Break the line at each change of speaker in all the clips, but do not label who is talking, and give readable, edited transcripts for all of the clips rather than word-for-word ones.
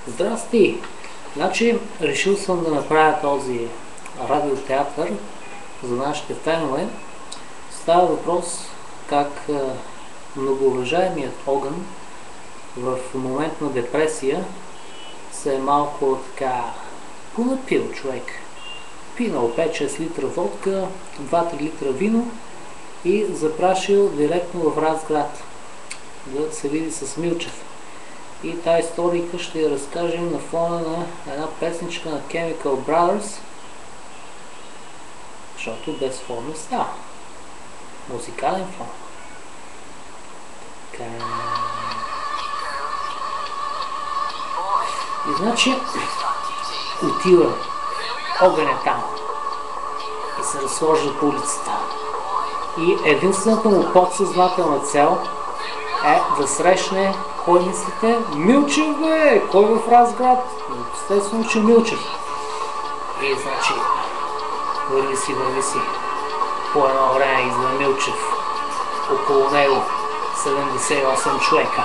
Здрасти! Значи, решил съм да направя този радиотеатър за нашите фенове. Става въпрос как многоуважаемият Огън в момент на депресия се е малко така понапил човек. Пинал 5-6 литра водка, 2-3 литра вино и запрашил директно в Разград да се види с Милчев. И тази историка ще я разкажем на фона на една песничка на Chemical Brothers, защото без фон не става. Музикален фон. Така. И значи отива Огъня там и се разхожда по улицата. И единствената му подсъзнателна цел е да срещне, кой мислите? Милчев, бе! Кой в Разград? Естествено, че Милчев. И значи, върви си. По едно време изда Милчев. Около него 78 човека.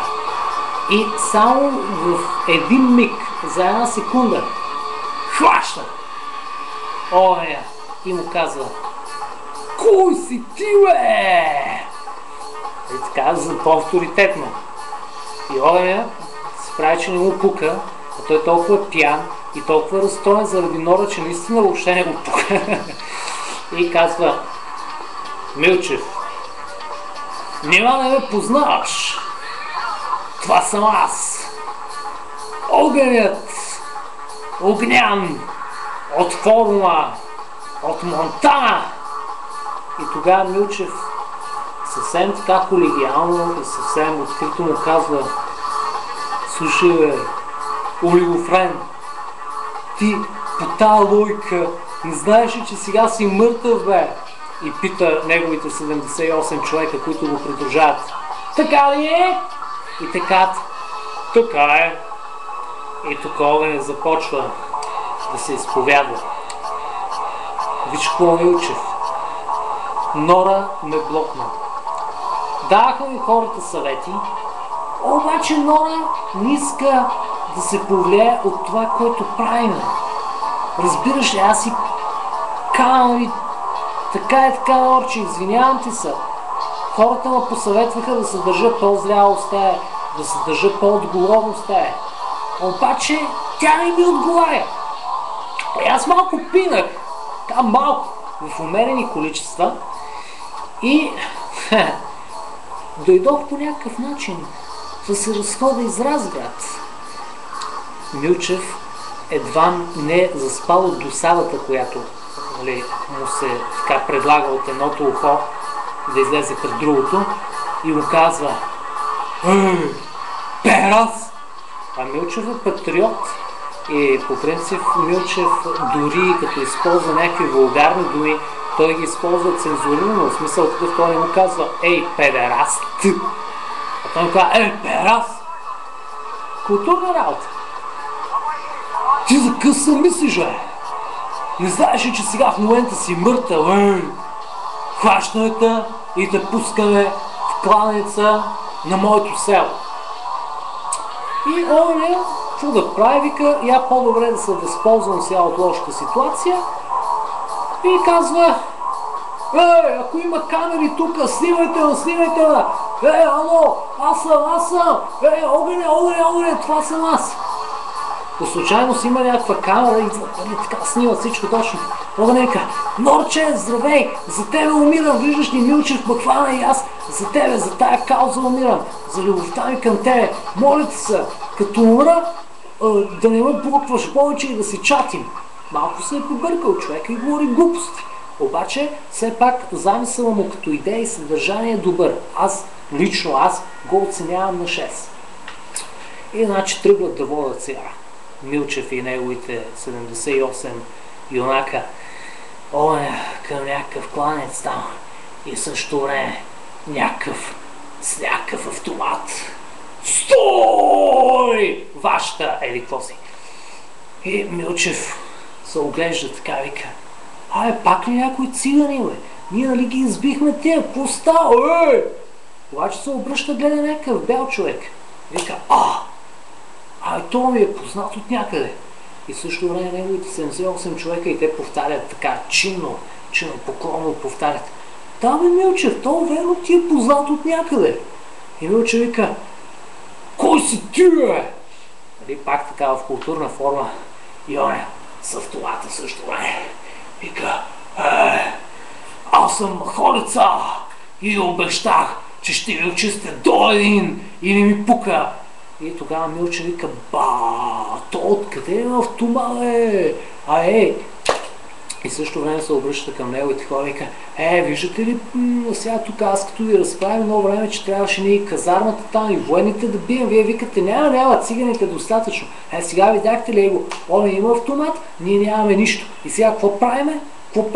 И само в един миг, за една секунда, хваща Огъня и му казва: кой си ти, бе? И така, за по-авторитетно. И Огъня се прави, че не му пука, а той е толкова пиян и толкова разстроен заради Нора, че наистина въобще не го пука. И казва: Милчев, нима не ме познаваш? Това съм аз. Огънят. Огнян. От Форума. От Монтана. И тогава Милчев съвсем така колегиално и съвсем открито му казва: слушай, бе, олигофрен, ти по тази логика не знаеш ли, че сега си мъртъв, бе? И пита неговите 78 човека, които го придружават: така ли е? И така е. И тук Огън започва да се изповядва: виж какво, Милчев, Нора ме блокна. Даха ми хората съвети, обаче Нора не иска да се повлияе от това, което правим. Разбираш ли, аз си казвам и така, Норче, извинявам ти се. Хората ме посъветваха да се държа по-зряло с тея, да се държа по-отговорно с тея. Обаче тя не ми отговаря. И аз малко пинах, там малко, в умерени количества, и дойдох по някакъв начин да се разхода из Разград. Милчев едва не заспал от досадата, която му се така предлага от едното ухо да излезе пред другото, и му казва: Перас! А Милчев е патриот и по принцип Милчев дори като използва някакви вулгарни думи, той ги използва цензурирано, в смисъл такъв, той не му казва: ей, педераст! А той му казва: ей, педераст! Културна работа! Ти за къса мислиш, бе? Не знаеш ли, че сега в момента си мъртъв, хващаме и те пускаме в кланица на моето село. И Огъня, какво да прави, вика: я по-добре да се възползвам сега от лошата ситуация, и казва: ако има камери тук, снимайте ме! Ало, аз съм! Огъня, това съм аз! По случайност има някаква камера и така снимат всичко точно. Огъня вика: Норче, здравей! За тебе умирам, виждаш ли, Милчев ме хвана и аз за тебе, за тая кауза умирам, за любовта ми към тебе. Моля ти се, като умра, да не ме блокваш повече и да си чатим. Малко се е побъркал човек и говори глупости. Обаче, все пак, замисъла му като идея и съдържание е добър. Лично аз го оценявам на 6. И значи тръгват да водят сега Милчев и неговите 78 юнака към някакъв кланец там. И в същото време с някакъв автомат: стой! Вашата, еди какво си? И Милчев се оглежда така, вика: пак ли някой цигани, бе? Ние нали ги избихме тия, какво става, Обаче се обръща, гледа някакъв бял човек. Вика: то ми е познат от някъде. И също време неговите 78 човека и те повтарят така, чинно, поклонно повтарят. Да, бе, Милчев, то верно ти е познат от някъде. И Милчев вика, кой си ти, бе? Нали, пак така в културна форма. И оня, с автомата също време. Вика, аз съм Махорица и обещах, че ще ви очистя до един и не ми пука. И тогава Милчев вика, то откъде е автомат, бе? И също време се обръща към неговите хора и вика, виждате ли сега тук аз като ви разправим едно време, че трябваше ние и казармата там и военните да бием, вие викате, няма, циганите достатъчно. Сега видяхте ли го, он има автомат, ние нямаме нищо. И сега какво правиме? Какво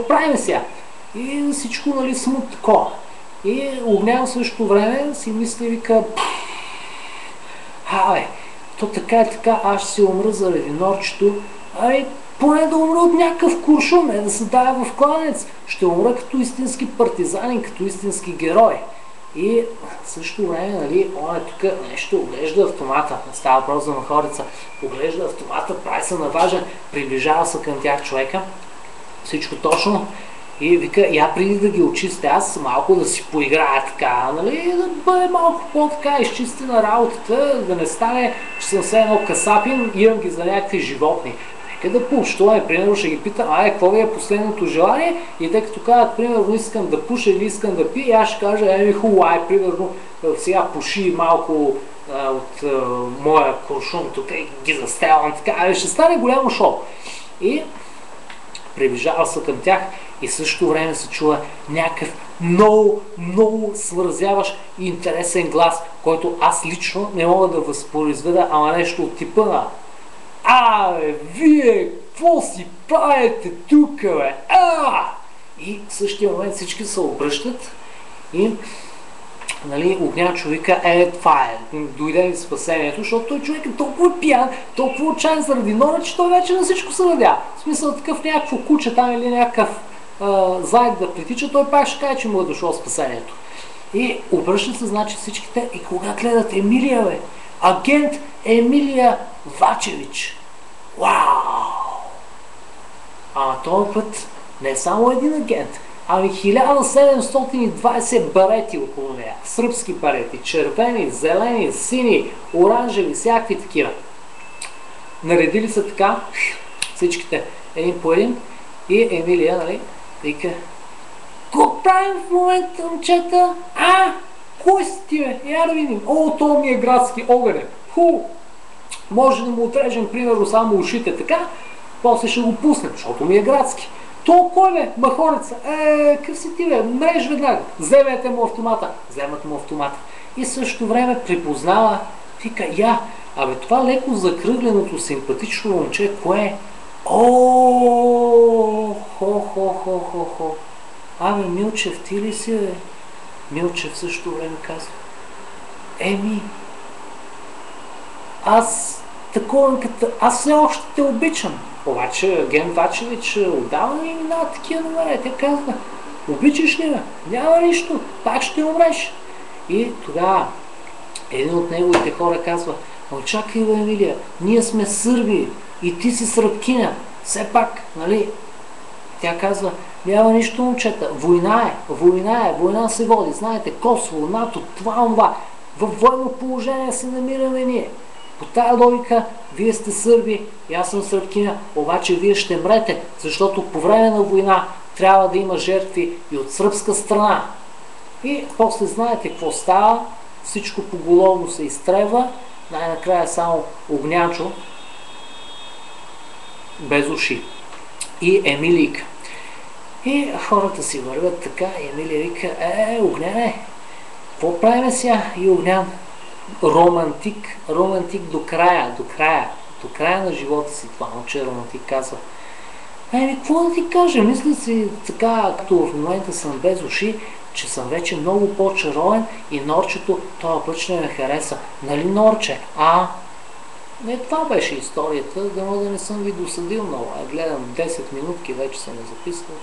правиме сега? И всичко, нали, смут такова. И Огнян в същото време си мисли, вика, то така и така, аз ще се умра заради норчето, поне да умра от някакъв куршум, да се дава в кладенец. Ще умра като истински партизанин, като истински герой. И в същото време, нали, он е тук нещо, оглежда автомата, не става въпрос за Махорица, оглежда автомата, прави се наважен, приближава се към тях човека, всичко точно. И вика, я преди да ги очистя, аз малко да си поиграя така, нали, да бъде малко по-така изчистена работата, да не стане, че съм все едно касапин, имам ги за някакви животни. Нека да пуш, това примерно ще ги питам, какво ви е последното желание? И тъй като казват, примерно, искам да пуша или искам да пия, и аз ще кажа, хубаво, примерно, сега пуши малко от моя куршум тук и ги застрелвам така, ще стане голямо шоу. И приближава се към тях и в същото време се чува някакъв много свързяващ и интересен глас, който аз лично не мога да възпроизведа, ама нещо от типа на вие, какво си правите тук, бе? И в същия момент всички се обръщат и, нали, Огнянчо вика, това е, дойде ми спасението, защото той човек е толкова пиян, толкова отчаян заради нора, че той вече на всичко се надя. В смисъл такъв някакво куче там или някакъв заед да притича, той пак ще каже, че му е дошло спасението. И обръщат се, значи, всичките и кога гледат Емилия, бе, агент Емилия Вачевич. Вау! Този път не е само един агент, 1720 барети около нея. Сръбски барети, червени, зелени, сини, оранжеви, всякакви такива. Наредили са така всичките един по един и Емилия, нали, вика, какво правим в момента, момчета? Кой си ти, бе? Я да видим. То ми е градски огън. Може да му отрежем, примерно, само ушите така, после ще го пуснем, защото ми е градски. То кой, бе? Махорица. Къв си ти, бе? Мреж веднага. Вземете му автомата. Вземат му автомата. И същото време припознава, вика, това леко закръгленото симпатично момче, кое е? Милчев, ти ли си, бе? Милчев в същото време казва, аз все още те обичам. Обаче агент Вачевич отдавна ми минава такива номера. Те казва, обичаш ли ме? Няма нищо, пак ще умреш. И тогава един от неговите хора казва, чакай, бе, Емилия, ние сме сърби и ти си сръбкиня. Все пак, нали? Тя казва, няма нищо, момчета, война се води. Знаете, Косово, НАТО, това. Във военно положение се намираме ние. По тая логика, вие сте сърби и аз съм сръбкиня, обаче вие ще мрете, защото по време на война трябва да има жертви и от сръбска страна. И после знаете какво става, всичко поголовно се изтребва, най-накрая само Огнянчо без уши и Емилийка. И хората си вървят така и Емилия вика, Огняне, какво правим сега? И Огнян, романтик до края на живота си, това момче романтик казва. Какво да ти кажа, мисля си така, както в момента съм без уши, че съм вече много по-чаровен и Норчето този път ще ме хареса. Нали, Норче? Това беше историята, дано да не съм ви досъдил много. Гледам 10 минутки, вече съм я записал.